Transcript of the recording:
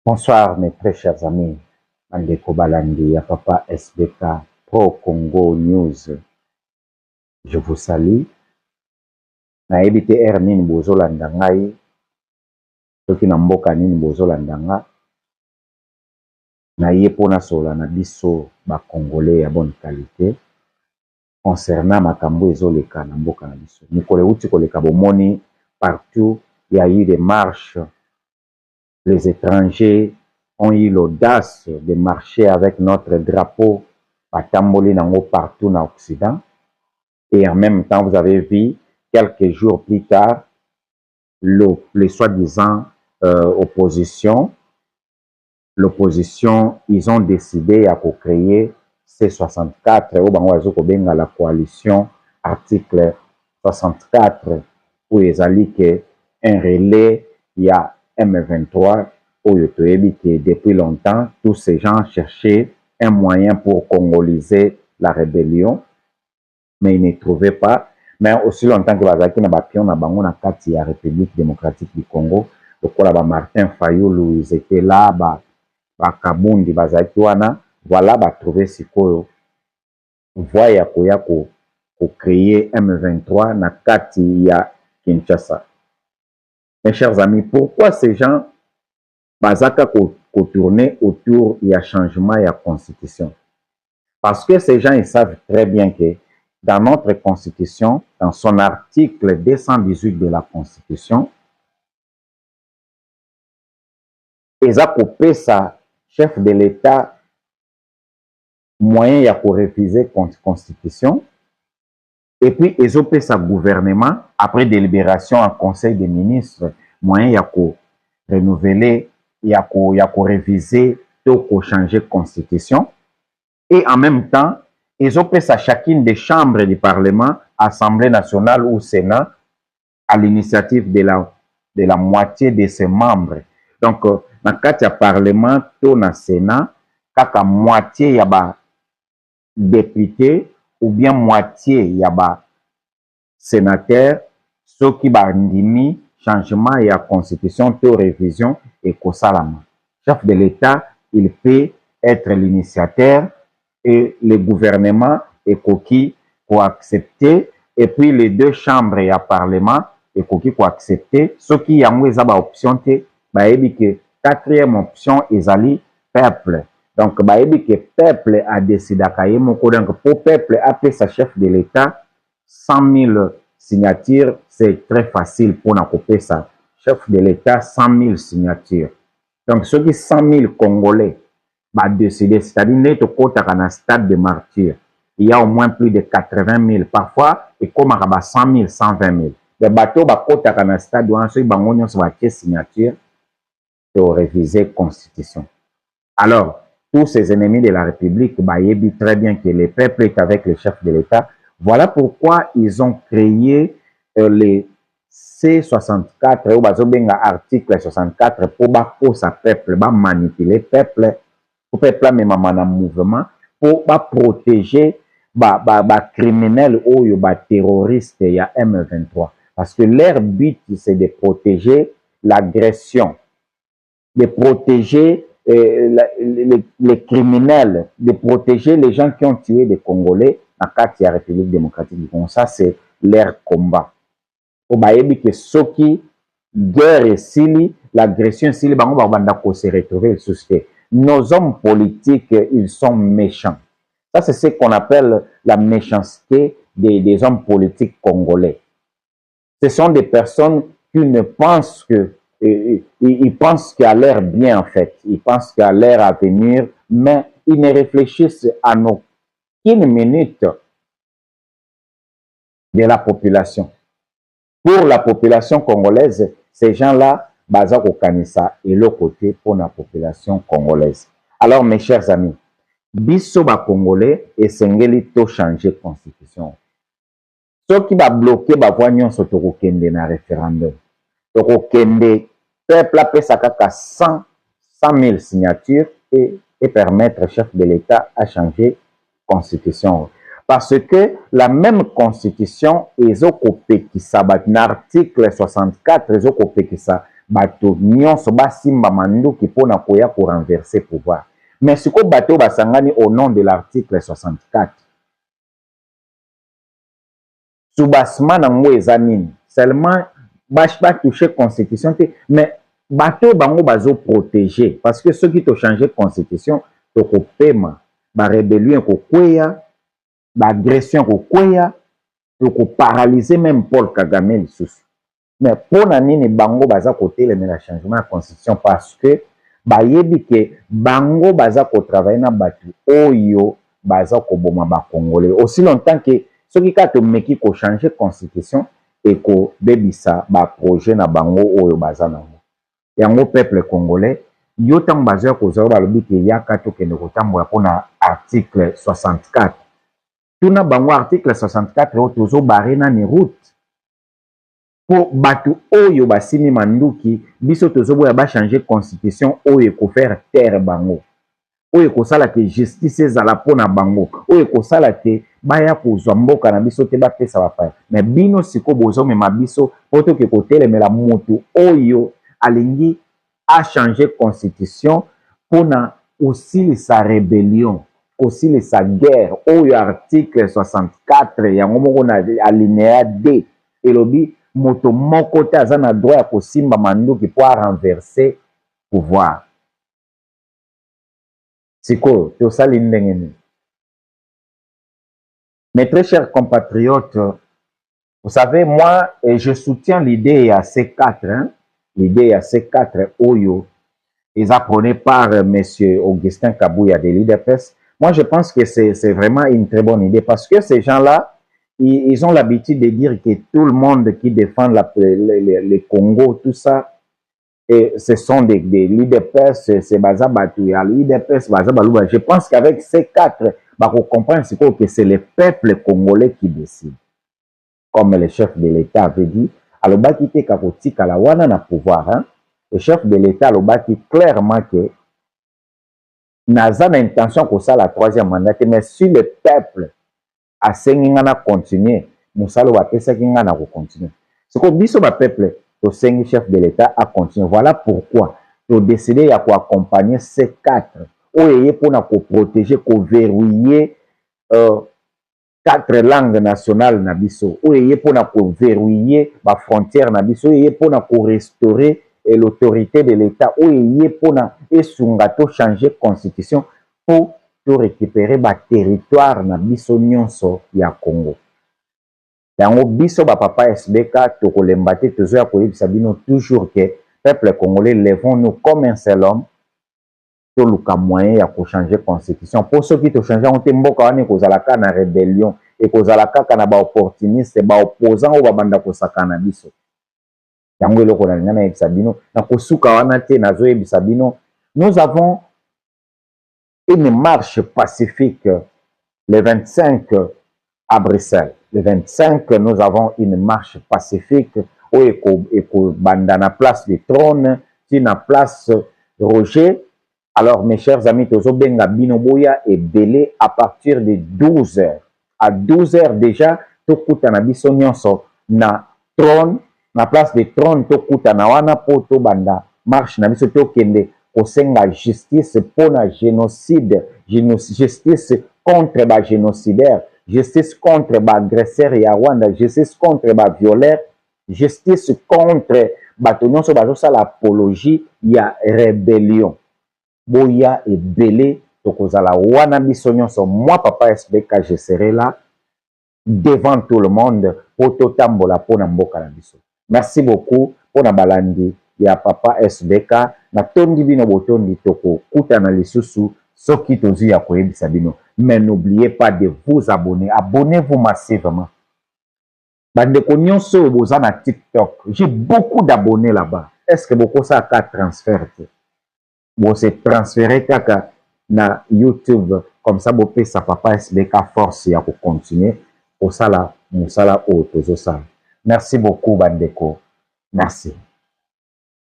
Bonsoir mes très chers amis, Mandeko Balandi, ya Papa SBK, Pro Congo News. Je vous salue. Na ebite nini bozolanda ngai, soki na mboka nini bozolanda nga, na ye pona sola na biso ba Congolais ya bonne qualité concernant makambo ezoleka na mboka na biso. Mikolo euti koleka bomoni partout, il y a eu des marches. Les étrangers ont eu l'audace de marcher avec notre drapeau patamboli nango partout dans l'Occident. Et en même temps, vous avez vu, quelques jours plus tard, les soi-disant l'opposition, ils ont décidé à créer C64, ou la coalition article 64, où ils ont dit qu'un relais, il y a M23, où depuis longtemps, tous ces gens cherchaient un moyen pour congoliser la rébellion, mais ils ne trouvaient pas. Mais aussi longtemps que Bazaki n'a pas pu en avoir la République démocratique du Congo, le quoi là Martin Fayoulou, ils étaient là, Kabundi, Bazaki wana, voilà, trouver si quoi, voya pour créer M23 na kati ya Kinshasa. Mes chers amis, pourquoi ces gens bazaka tourner autour du changement de la constitution? Parce que ces gens ils savent très bien que dans notre constitution, dans son article 218 de la constitution, ils ont coupé sa chef de l'État moyen pour refuser la constitution, et puis ils ont coupé sa gouvernement après délibération en conseil des ministres moyen pour renouveler, pour réviser, pour changer la constitution. Et en même temps, ils ont fait à chacune des chambres du Parlement, Assemblée nationale ou Sénat, à l'initiative de la moitié de ses membres. Donc, dans le cas du Parlement, tout dans le Sénat, kaka moitié y a député ou bien moitié y a sénateur, ceux qui ont mis changement et la constitution, tout révision et Kosalama. Chef de l'État, il peut être l'initiateur et le gouvernement est coquille pour accepter, et puis les deux chambres et le Parlement est coquille pour accepter. Ce qui y a une option, que quatrième option est le peuple. Donc, que peuple a décidé donc pour peuple appeler sa chef de l'État 100 000 signatures, c'est très facile pour couper ça. Chef de l'État 100 000 signatures. Donc, ceux qui 100 000 Congolais décider, c'est-à-dire que dans stade de martyr, il y a au moins plus de 80 000 parfois, et comme à 100 000, 120 000. Les bateaux dans le stade où on a signature pour réviser la constitution. Alors, tous ces ennemis de la République, ils disent très bien que le peuple est avec le chef de l'État. Voilà pourquoi ils ont créé les C64 ou article 64 pour sa peuple, manipuler le peuple. Pour peuple même en mouvement pour protéger les criminels ou les terroristes il y a M23 parce que leur but c'est de protéger l'agression, de protéger les criminels, de protéger les gens qui ont tué des Congolais dans la République démocratique du Congo. Ça c'est leur combat. Au bayebi que ceux qui guerre et sili l'agression sili bango banda ko se retrouver le société. Nos hommes politiques, ils sont méchants. Ça, c'est ce qu'on appelle la méchanceté des hommes politiques congolais. Ce sont des personnes qui ne pensent que, ils pensent qu'à leur bien, en fait. Ils pensent qu'à leur avenir, mais ils ne réfléchissent à aucune minute de la population. Pour la population congolaise, ces gens-là, Bazako Kanissa et l'autre côté pour la population congolaise. Alors, mes chers amis, biso ba Congolais et sengeli to changer constitution. Ce qui va bloquer ba voignon so to kende na référendum. To kende peuple a pesa kaka 100 000 signatures et permettre au chef de l'État à changer constitution. Parce que la même constitution, ils ont coupé qui ça, l'article 64, ils ont coupé qui ça, bato nyonso basimba manduki mpona koya renverser pouvoir. Mais ce que bato basangani au nom de l'article 64. Soubassement nango eza nini? Seulement ba toucher constitution te, mais bato bango bazo protéger parce que ceux qui te changer constitution to kopema ba rébellion ko kweya, ba agression ko kweya, to ko paralyser même Paul Kagame lisusu. Mais pona nini bango baza kotelemela changement de constitution parce que bayebi ke bango baza ko travailler na batu oyo baza ko boma ba congolais aussi longtemps que ceux qui ka to meki ko changer constitution et ko bebisa ba projet na bango oyo baza nango. Yango peuple congolais yo tang baza ko zo ba lobi ke yaka to kende ko tambola pona article 64. Tuna bango article 64 o tozo barena ni route pour batu oyo basimi manduki biso tozoboya ba changer constitution oyo ko faire taire bango oyo ko sala ke justice ezala pona bango oyo ko sala ke baya kozwa mboka na biso te bapesa bapaya. Mais bino siko bozomema biso poto ke kotelemela motu oyo alingi a changer constitution pona osilisa rébellion osilisa guerre oyo article 64 yango moko na alinéa D elobi moto moko te aza na droit ya kosimba manduki po renverser pouvoir. Siko tosali ndenge nini? Mes très chers compatriotes, vous savez, moi, je soutiens l'idée à C4, hein? L'idée à C4 Oyo, ils apprenaient par M. Augustin Kabouya de l'IDPS. Moi, je pense que c'est vraiment une très bonne idée parce que ces gens-là, ils ont l'habitude de dire que tout le monde qui défend le Congo, tout ça, et ce sont des l'IDPS, c'est Bazabatouya, l'IDPS, Bazabalouba. Je pense qu'avec ces quatre, on comprend que c'est le peuple congolais qui décide. Comme le chef de l'État avait dit, alors Bakite Kakoti Kalawana na pouvoir, hein? Le chef de l'État a dit clairement que Naza n'a intention que ça la troisième mandat, mais si le peuple a sengingana continuer, Moussalo va pesakingana pour continuer. Ce que dit le peuple, le chef de l'État a continué. Voilà pourquoi tu as décidé à accompagner ces quatre. Pour protéger, pour verrouiller 4 langues nationales na biso. Pour verrouiller la frontière na biso. Pour restaurer l'autorité de l'État. Pour changer la constitution pour récupérer le territoire na biso nyonso ya Congo. Yango biso ba papa SBK to kolembate tozo ya koyebisa bino toujours que peuple congolais levons-nous comme un seul homme to luka moyen ya ko changer constitution pour ceux qui to changer on te mboka wane kozalaka na rébellion et kozalaka kana ba opportuniste ba opposant o babanda ko sakana biso. Yango eloko na ngana yebisa bino na kosuka wana te nazo yebisa bino nous avons une marche pacifique le 25 à Bruxelles. Le 25, nous avons une marche pacifique où bandana place du trône, qui na place Roger. Alors, mes chers amis, Tozo Benga Binoboya est belé à partir de 12 h. À 12 h déjà, Tokuta na biso nyonso na trône, na place du trône, Tokuta na wana poto banda marche na biso tokende kosenga justice pour la génocide, justice contre les génocidaires. Justice contre les agresseurs et Rwanda, justice contre les violeurs, justice contre l'apologie, il y a rébellion. Boya et belé, tokozala wana bisonyon so moi papa SBK je serai là devant tout le monde pour totambola pour mboka na biso. Merci beaucoup pour na balandi ya papa SBK na tondi bino botondi toko kuta na lisusu soki tozi ya koyebisa bino. Mais n'oubliez pas de vous abonner. Abonnez-vous massivement. Bandeko nyonso boza na TikTok. J'ai beaucoup d'abonnés là-bas. Est-ce que beaucoup ça a transfert? Bon, c'est transféré kaka na YouTube. Comme ça, vous pouvez sa papa SBK force ya pour continuer. Au sala, moussala o tozo sala. Merci beaucoup, Bandeko. Merci.